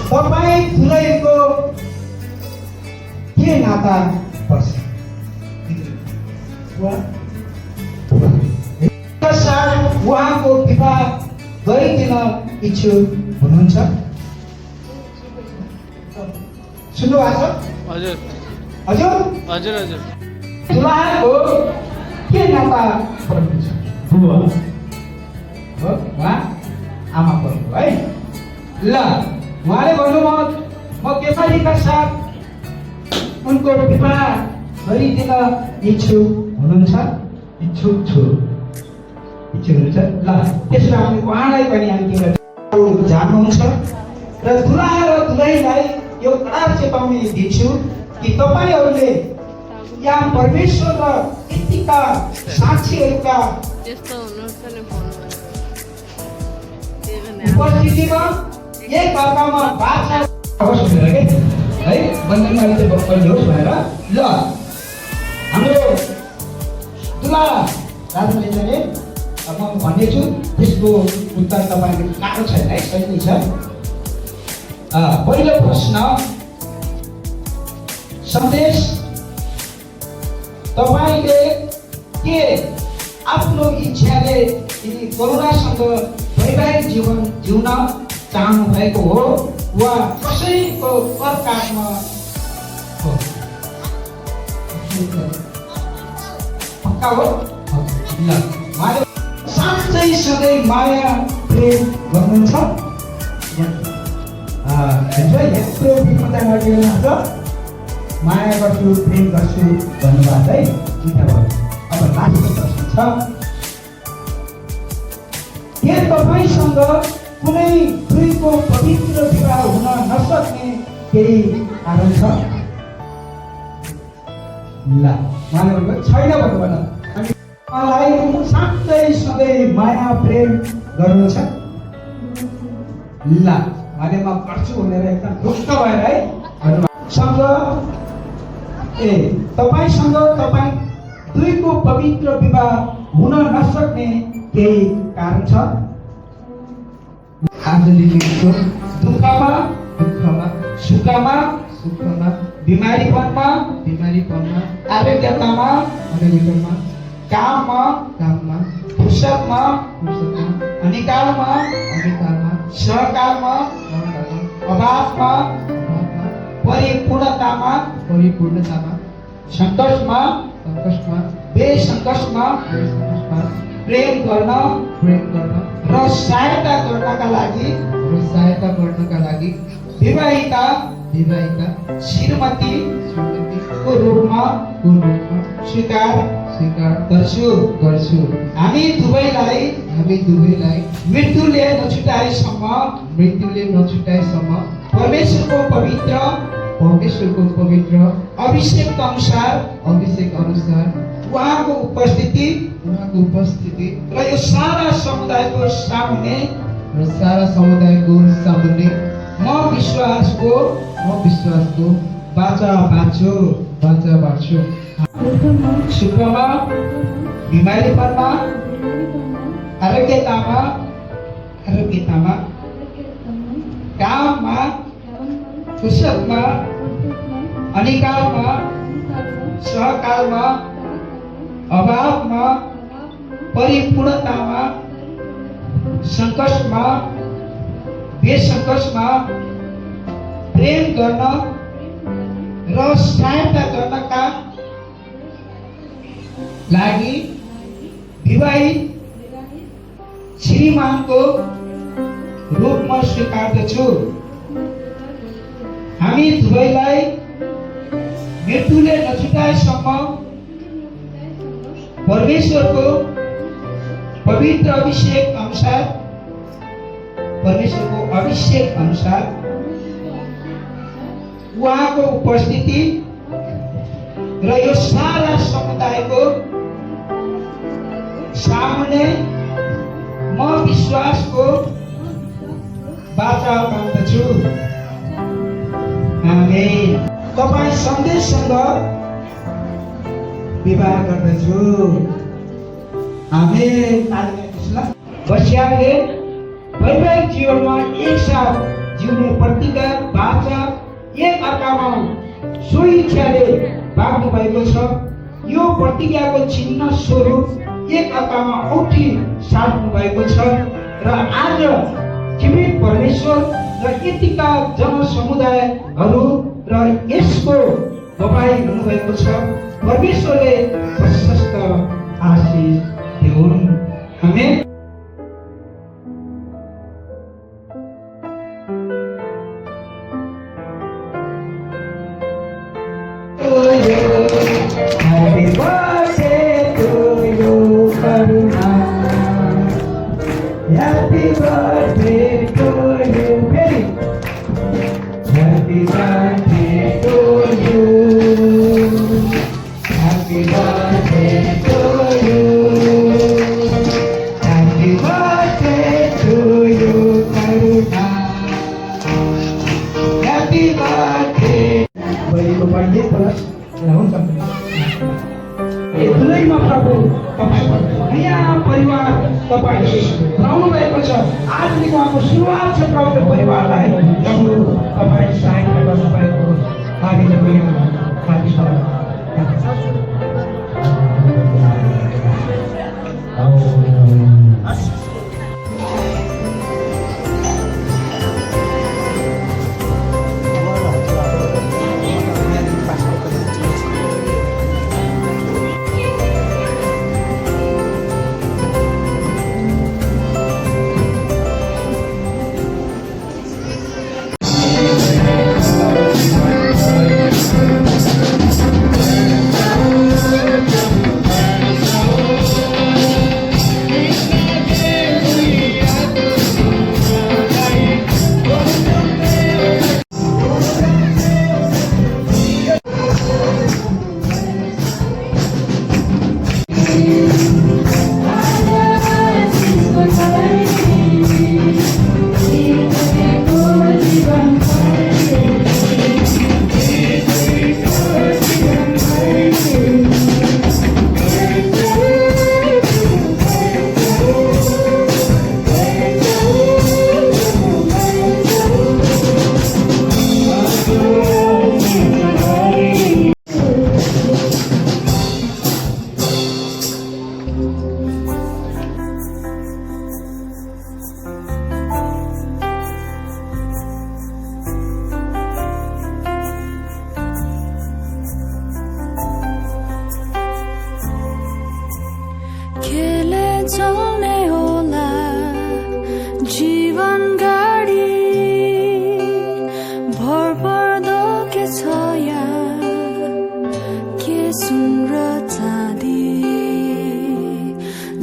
तपाईं तुलैको के नाता पर्छ? उहाँको विवाह गरिदिन इच्छुक हुनुहुन्छ? सुन्नुभएको छ? हजुर हजुर हजुर हजुर तुलैको के नाता पर्नुहुन्छ? बुवा हो, उहाँ आमा पर्नु है। ल उहाँले भन्नुभयो म केसरीका साथ उनको विवाह गरिदिन इच्छुक हुनुहुन्छ? इच्छुक छु। इच्छुक हुनुहुन्छ? ल त्यसो भए हामी उहाँलाई पनि हामी जान्नुहुन्छ र दुलहा र दुलहीलाई यो करार चेतावनी दिन्छु कि तपाईहरूले यहाँ परमेश्वर र यतिका साक्षीहरूका उपस्थितिमा एक अर्कामा बाचा होस् भनेर के है बन्धनमा चाहिँ बक्कली होस् भनेर ल हाम्रो दुला राजले चाहिँ म भन्नेछु त्यसको उत्तर तपाईँले गाह्रो छैन है सही छ। पहिलो प्रश्न सन्देश तपाईले के आफ्नो इच्छाले यदि करुणासँग वैवाहिक जीवन जिउन चाहनु भएको हो वा कसैको परकाटमा हो? पक्का हो? ल उहाँले साँच्चै सधैँ माया प्रेम गर्नुहुन्छ? यत्रो विपदा गरिरहन्छ माया गर्छु प्रेम गर्छु भन्नुभएको है चिन्ता भयो। अब लास्टको प्रश्न छ के तपाईँसँग कुनै दुईको पवित्र विवाह हुन नसक्ने केही कारण छ? ल उहाँले भन्नुभयो छैन भन्नुभयो। अनि उहाँलाई साँच्चै सधैँ माया प्रेम गर्नुहुन्छ? ल उहाँले म गर्छु भनेर एकदम ढुक्क भएर है सँग तपाईँसँग तपाईँ दुईको पवित्र विवाह हुन नसक्ने केही कारण छ? आजको दुःखमा सुखमा बिमारीपनमा आरोग्यतामा काममा फुर्सदमा अनिकालमा सहकालमा अभावमा परिपूर्णतामा सङ्कटमा बेसङ्कटमा प्रेम गर्न र सहायता गर्नका लागि विवाहिता श्रीमतीको रूपमा स्वीकार गर्छु। हामी दुवैलाई मृत्युले नछुटाएसम्म परमेश्वरको पवित्र अभिषेक अनुसार उहाँको उपस्थिति र यो सारा समुदायको सामुन्ने म विश्वासको बाचा बाँच्छु। सुखमा बिमारीपनमा आरोग्यतामा काममा फुर्सदमा अनिकालमा सहकालमा अभावमा परिपूर्णतामा सङ्कटमा बेसङ्कटमा प्रेम गर्न र सहायता गर्नका लागि विवाहित श्रीमानको रूपमा स्वीकार्दछु। हामी दुवैलाई मृत्युले नछुटाएसम्म परमेश्वरको पवित्र अभिषेक अनुसार उहाँको उपस्थिति र यो सारा समुदायको सामुन्ने म विश्वासको वाचा बाँड्दछु। आमेन। तपाईँ सन्देशसँग विवाह गर्दछु। आमेन। बस्याले वैवाहिक जीवनमा एकसाथ जिउने प्रतिज्ञा वाचा एक अर्कामा सोही इच्छाले बाँड्नु भएको छ। यो प्रतिज्ञाको चिन्ह स्वरूप एक अर्कामा औँठी साट्नु भएको छ र आज जीवित परमेश्वर र यतिका जनसमुदायहरू र यसको गवाई हुनुभएको छ। परमेश्वरले प्रशस्त आशिष देऊन्। आमेन। Happy birthday to you, Karuna. Happy birthday to you, Mary. Happy birthday to you. Happy birthday to you. Happy birthday to you, Karuna. Happy birthday. Beriku pagi terus. दुलैमा प्रभु तपाईको नयाँ परिवार तपाईले बनाउनु भएको छ। आजदेखि उहाँको सुरुवात छ प्रभुको परिवारलाई प्रभु तपाईले सहायता गर्नु भएको आदिले पनि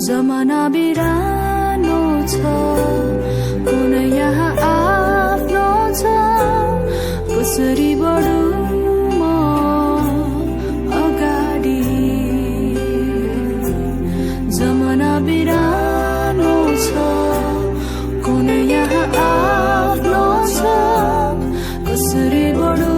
जमाना बिरानो छ, कुन यहाँ आफ्नो छ, कसरी बढौँ म अगाडि। जमाना बिरानो छ, कुन यहाँ आफ्नो छ, कसरी बढौँ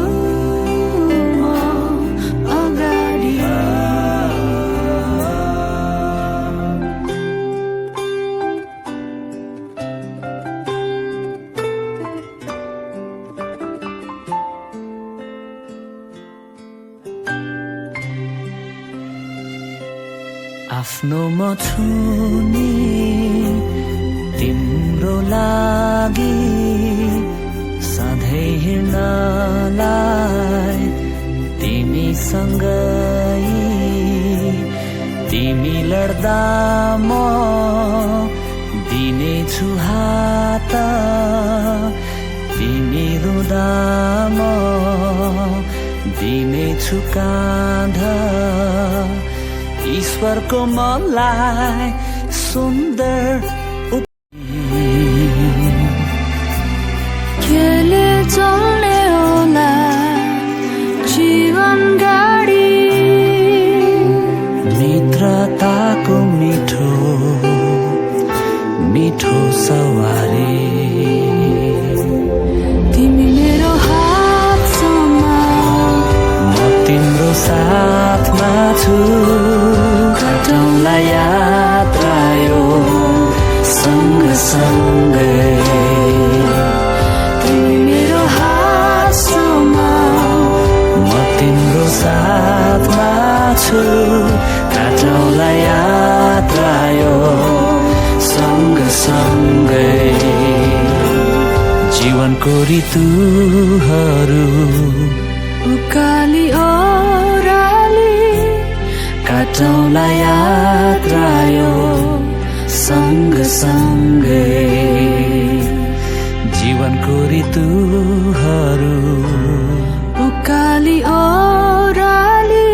आफ्नो म छु नि तिम्रो लागि, सधैँ हिँड्नलाई तिमीसँगै। तिमी लड्दा म दिने छु हात तिमी रुँदा म दिनेछु काँध ईश्वरको मलाई सुन्दर केले चल्ने होला जीवन गाडी मित्रताको मिठो मिठो सवारी तिमी मेरो हातसम्म म तिम्रो साथमा छु काटौँला यात्रा यो सँगसँगै तिमी मेरो हातसम्म म तिम्रो साथमा छु काटौँला यात्रा यो सँगसँगै जीवनको ऋतुहरू उकाली ओह्राली काटौँला यात्रा यो सँगसँगै जीवनको ऋतुहरू उकाली ओह्राली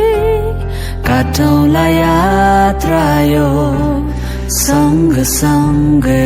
काटौँला यात्रा यो सँगसँगै